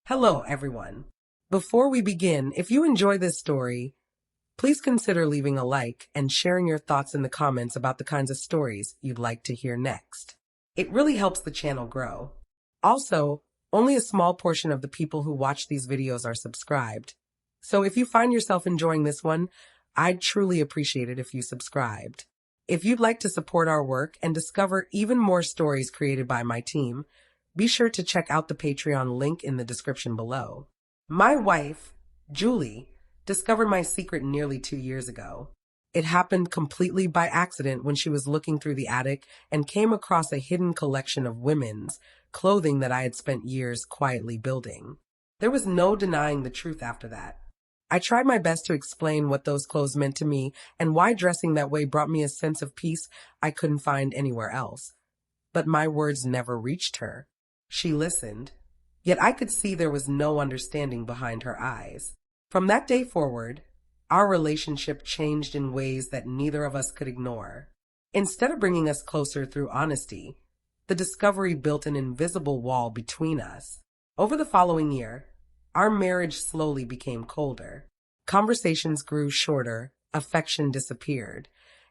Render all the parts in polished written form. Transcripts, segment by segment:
Hello, everyone. Before we begin, if you enjoy this story, please consider leaving a like and sharing your thoughts in the comments about the kinds of stories you'd like to hear next. It really helps the channel grow. Also, only a small portion of the people who watch these videos are subscribed. So if you find yourself enjoying this one, I'd truly appreciate it if you subscribed. If you'd like to support our work and discover even more stories created by my team, be sure to check out the Patreon link in the description below. My wife, Julie, discovered my secret nearly 2 years ago. It happened completely by accident when she was looking through the attic and came across a hidden collection of women's clothing that I had spent years quietly building. There was no denying the truth after that. I tried my best to explain what those clothes meant to me and why dressing that way brought me a sense of peace I couldn't find anywhere else. But my words never reached her. She listened, yet I could see there was no understanding behind her eyes. From that day forward, our relationship changed in ways that neither of us could ignore. Instead of bringing us closer through honesty, the discovery built an invisible wall between us. Over the following year, our marriage slowly became colder. Conversations grew shorter, affection disappeared,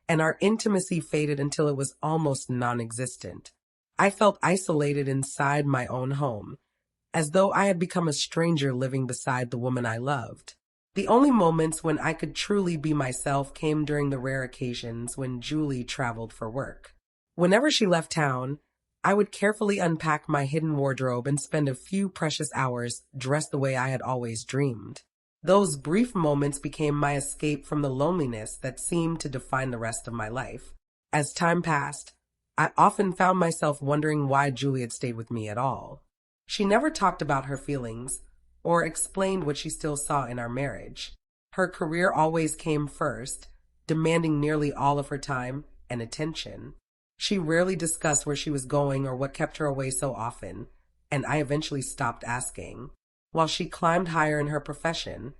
and our intimacy faded until it was almost non-existent. I felt isolated inside my own home, as though I had become a stranger living beside the woman I loved. The only moments when I could truly be myself came during the rare occasions when Julie traveled for work. Whenever she left town, I would carefully unpack my hidden wardrobe and spend a few precious hours dressed the way I had always dreamed. Those brief moments became my escape from the loneliness that seemed to define the rest of my life. As time passed, I often found myself wondering why Julie had stayed with me at all. She never talked about her feelings or explained what she still saw in our marriage. Her career always came first, demanding nearly all of her time and attention. She rarely discussed where she was going or what kept her away so often, and I eventually stopped asking. While she climbed higher in her profession,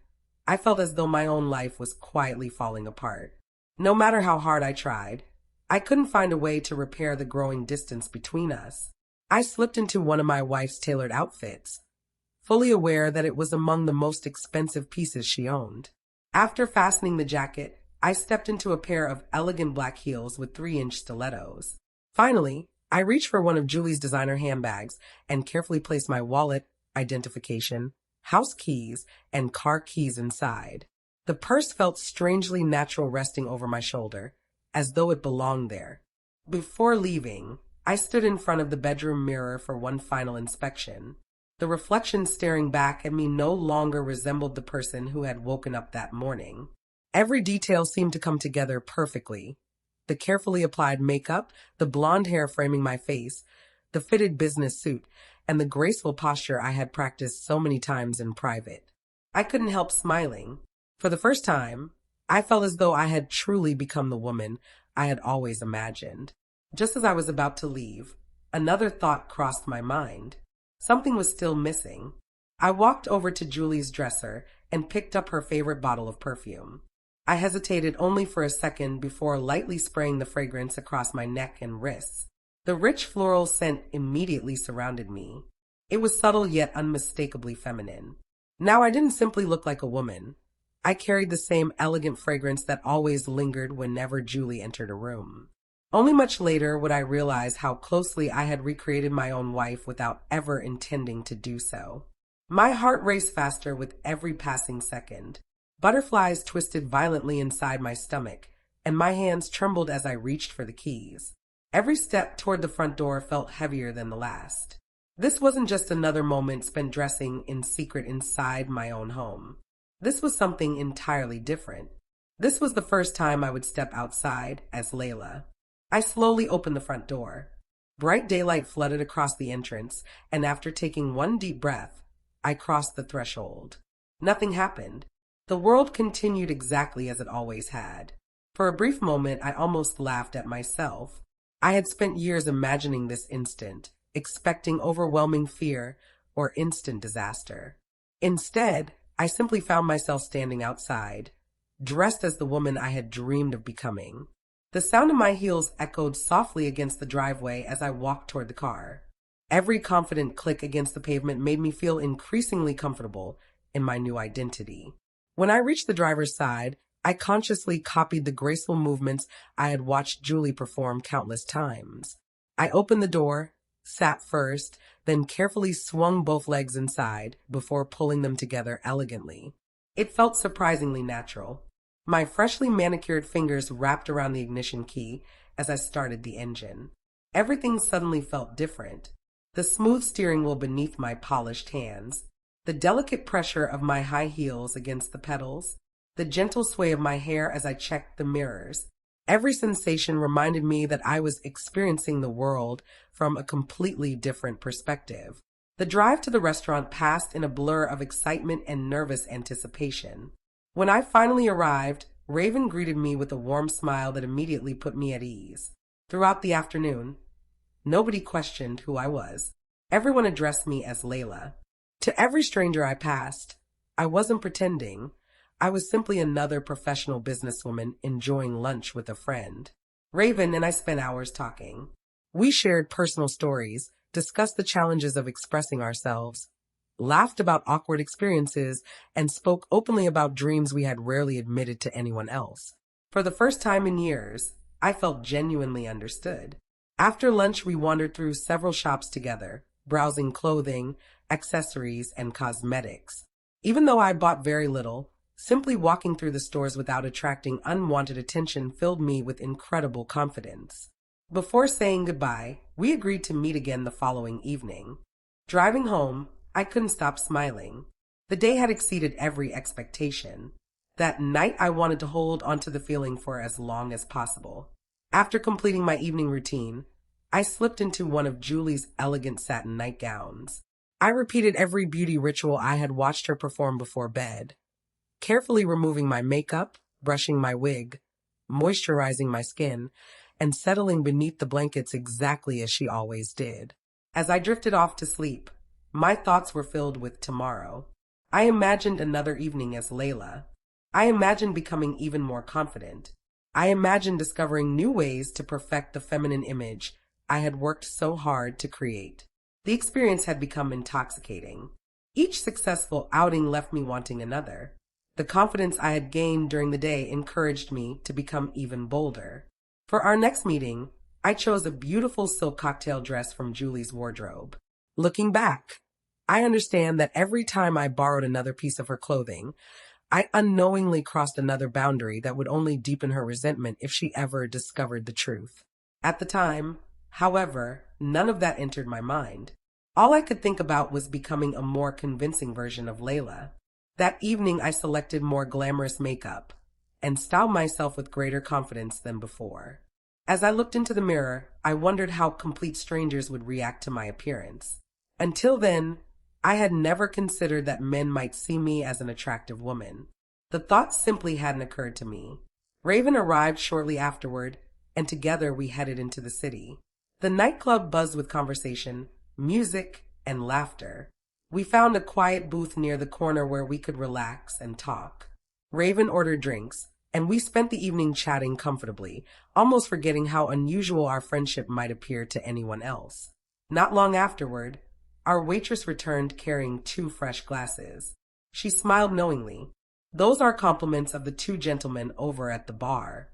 I felt as though my own life was quietly falling apart. No matter how hard I tried, I couldn't find a way to repair the growing distance between us. I slipped into one of my wife's tailored outfits, fully aware that it was among the most expensive pieces she owned. After fastening the jacket, I stepped into a pair of elegant black heels with 3-inch stilettos. Finally, I reached for one of Julie's designer handbags and carefully placed my wallet, identification, house keys, and car keys inside. The purse felt strangely natural resting over my shoulder, as though it belonged there. Before leaving, I stood in front of the bedroom mirror for one final inspection. The reflection staring back at me no longer resembled the person who had woken up that morning. Every detail seemed to come together perfectly. The carefully applied makeup, the blonde hair framing my face, the fitted business suit, and the graceful posture I had practiced so many times in private. I couldn't help smiling. For the first time, I felt as though I had truly become the woman I had always imagined. Just as I was about to leave, another thought crossed my mind. Something was still missing. I walked over to Julie's dresser and picked up her favorite bottle of perfume. I hesitated only for a second before lightly spraying the fragrance across my neck and wrists. The rich floral scent immediately surrounded me. It was subtle yet unmistakably feminine. Now I didn't simply look like a woman. I carried the same elegant fragrance that always lingered whenever Julie entered a room. Only much later would I realize how closely I had recreated my own wife without ever intending to do so. My heart raced faster with every passing second. Butterflies twisted violently inside my stomach, and my hands trembled as I reached for the keys. Every step toward the front door felt heavier than the last. This wasn't just another moment spent dressing in secret inside my own home. This was something entirely different. This was the first time I would step outside as Layla. I slowly opened the front door. Bright daylight flooded across the entrance, and after taking one deep breath, I crossed the threshold. Nothing happened. The world continued exactly as it always had. For a brief moment, I almost laughed at myself. I had spent years imagining this instant, expecting overwhelming fear or instant disaster. Instead, I simply found myself standing outside, dressed as the woman I had dreamed of becoming. The sound of my heels echoed softly against the driveway as I walked toward the car. Every confident click against the pavement made me feel increasingly comfortable in my new identity. When I reached the driver's side, I consciously copied the graceful movements I had watched Julie perform countless times. I opened the door, sat first, then carefully swung both legs inside before pulling them together elegantly. It felt surprisingly natural. My freshly manicured fingers wrapped around the ignition key as I started the engine. Everything suddenly felt different. The smooth steering wheel beneath my polished hands, the delicate pressure of my high heels against the pedals, the gentle sway of my hair as I checked the mirrors. Every sensation reminded me that I was experiencing the world from a completely different perspective. The drive to the restaurant passed in a blur of excitement and nervous anticipation. When I finally arrived, Raven greeted me with a warm smile that immediately put me at ease. Throughout the afternoon, nobody questioned who I was. Everyone addressed me as Layla. To every stranger I passed, I wasn't pretending. I was simply another professional businesswoman enjoying lunch with a friend. Raven and I spent hours talking. We shared personal stories, discussed the challenges of expressing ourselves, laughed about awkward experiences, and spoke openly about dreams we had rarely admitted to anyone else. For the first time in years, I felt genuinely understood. After lunch, we wandered through several shops together, browsing clothing, accessories, and cosmetics. Even though I bought very little, simply walking through the stores without attracting unwanted attention filled me with incredible confidence. Before saying goodbye, we agreed to meet again the following evening. Driving home, I couldn't stop smiling. The day had exceeded every expectation. That night, I wanted to hold onto the feeling for as long as possible. After completing my evening routine, I slipped into one of Julie's elegant satin nightgowns. I repeated every beauty ritual I had watched her perform before bed, carefully removing my makeup, brushing my wig, moisturizing my skin, and settling beneath the blankets exactly as she always did. As I drifted off to sleep, my thoughts were filled with tomorrow. I imagined another evening as Layla. I imagined becoming even more confident. I imagined discovering new ways to perfect the feminine image I had worked so hard to create. The experience had become intoxicating. Each successful outing left me wanting another. The confidence I had gained during the day encouraged me to become even bolder. For our next meeting, I chose a beautiful silk cocktail dress from Julie's wardrobe. Looking back, I understand that every time I borrowed another piece of her clothing, I unknowingly crossed another boundary that would only deepen her resentment if she ever discovered the truth. At the time, however, none of that entered my mind. All I could think about was becoming a more convincing version of Layla. That evening, I selected more glamorous makeup and styled myself with greater confidence than before. As I looked into the mirror, I wondered how complete strangers would react to my appearance. Until then, I had never considered that men might see me as an attractive woman. The thought simply hadn't occurred to me. Raven arrived shortly afterward, and together we headed into the city. The nightclub buzzed with conversation, music, and laughter. We found a quiet booth near the corner where we could relax and talk. Raven ordered drinks, and we spent the evening chatting comfortably, almost forgetting how unusual our friendship might appear to anyone else. Not long afterward, our waitress returned carrying 2 fresh glasses. She smiled knowingly. Those are compliments of the 2 gentlemen over at the bar.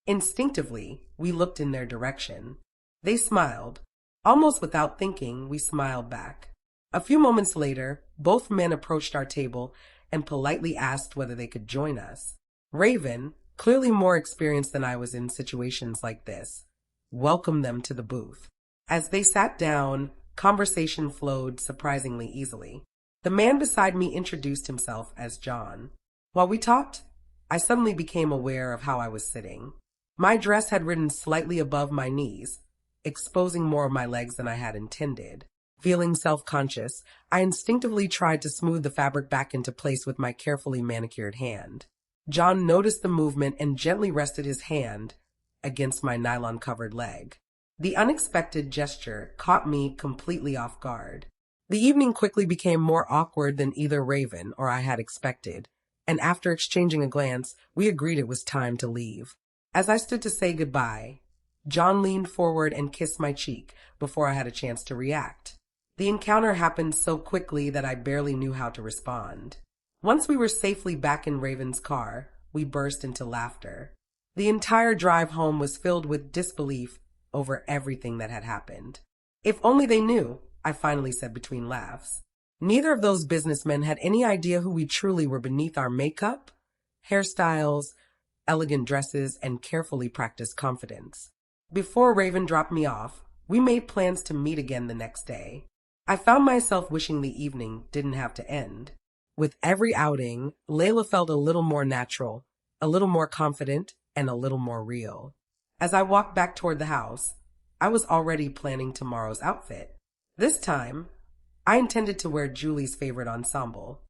Instinctively, we looked in their direction. They smiled. Almost without thinking, we smiled back. A few moments later, both men approached our table and politely asked whether they could join us. Raven, clearly more experienced than I was in situations like this, welcomed them to the booth. As they sat down, conversation flowed surprisingly easily. The man beside me introduced himself as John. While we talked, I suddenly became aware of how I was sitting. My dress had ridden slightly above my knees, exposing more of my legs than I had intended. Feeling self-conscious, I instinctively tried to smooth the fabric back into place with my carefully manicured hand. John noticed the movement and gently rested his hand against my nylon-covered leg. The unexpected gesture caught me completely off guard. The evening quickly became more awkward than either Raven or I had expected, and after exchanging a glance, we agreed it was time to leave. As I stood to say goodbye, John leaned forward and kissed my cheek before I had a chance to react. The encounter happened so quickly that I barely knew how to respond. Once we were safely back in Raven's car, we burst into laughter. The entire drive home was filled with disbelief over everything that had happened. If only they knew, I finally said between laughs. Neither of those businessmen had any idea who we truly were beneath our makeup, hairstyles, elegant dresses, and carefully practiced confidence. Before Raven dropped me off, we made plans to meet again the next day. I found myself wishing the evening didn't have to end. With every outing, Layla felt a little more natural, a little more confident, and a little more real. As I walked back toward the house, I was already planning tomorrow's outfit. This time, I intended to wear Julie's favorite ensemble,